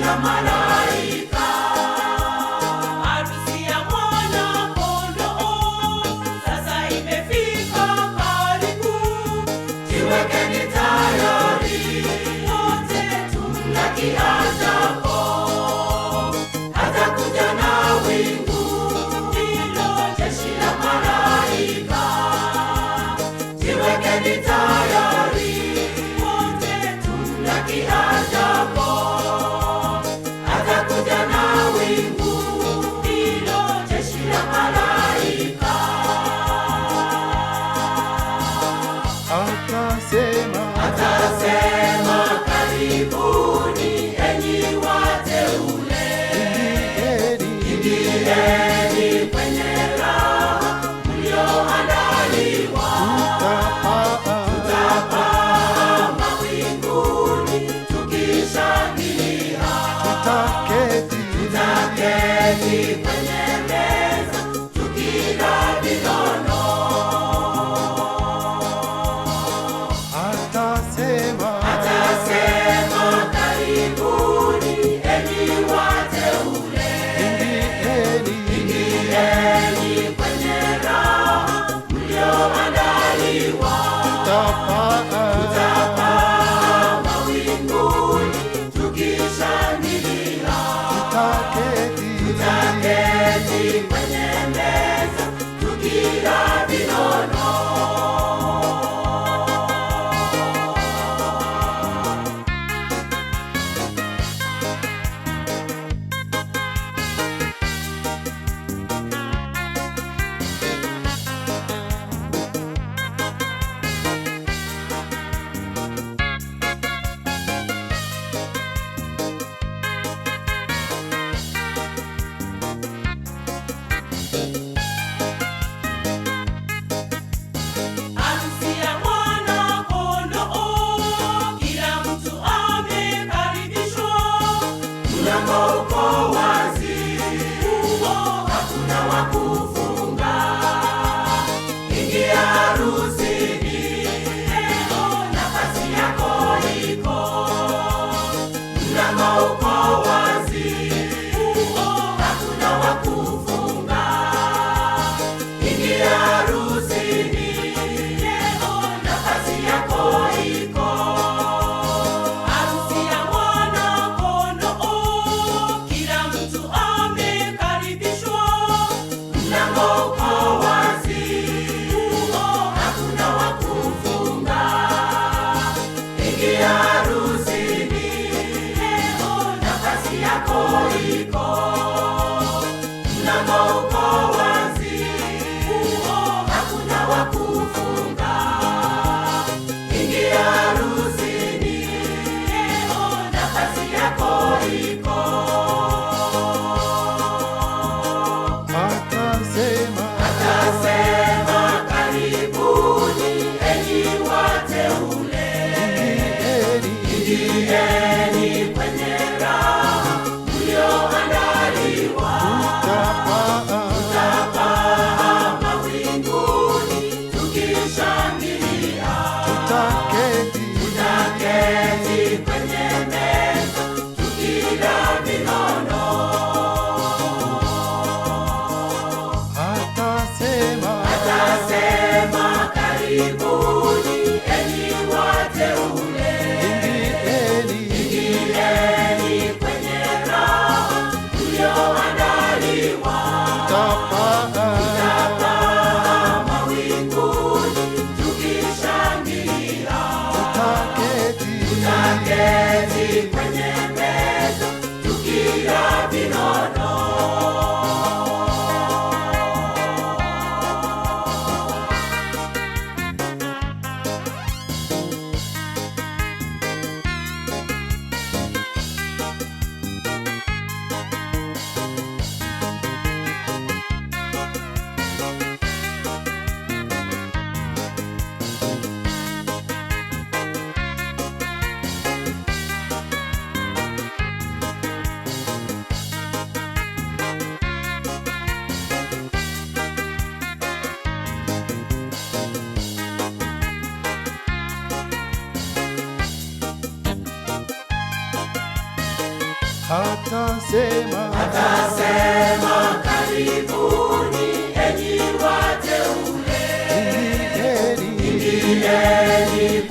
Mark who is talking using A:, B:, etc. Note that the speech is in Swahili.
A: la malaika. Harusi ya Mwana-Kondoo sasa imefika karibu, jiwekeni tayari wote tumlaki ajapo. Atakuja na wingu, hilo jeshi la malaika. Jiwekeni tayari wote tumlaki ajapo. Atakuja na wingu, hilo jeshi la malaika. Atasema karibuni enyi wateule, ingieni kwenye raha mlioandaliwa. Tutapaa mawinguni tukishangilia, tutaketi kwenye meza tukila vinono. Atasema karibuni enyi wateule, ingieni kwenye raha mlioandaliwa. Tutapaa mawinguni tukishangilia, tutaketi kwenye meza tukila vinono. Harusi ya Mwana-Kondoo, kila mtu amekaribishwa. Mlango uko wazi, hakuna wa kufunga. Ingia harusini, leo nafasi yako iko. Mlango uko wazi, hakuna wa kufunga. Ingia harusini, leo nafasi yako iko. Harusi ya Mwana-Kondoo, kila mtu amekaribishwa. Mlango uko wazi, hakuna wa kufunga. Ingia harusini, leo nafasi yako iko. Mlango uko wazi, hakuna wa kufunga. Ingia harusini, leo nafasi yako iko. Atasema karibuni enyi wateule, ingieni kwenye raha mlioandaliwa.
B: atasema,
A: karibuni enyi wateule,
B: ingieni
A: ingieni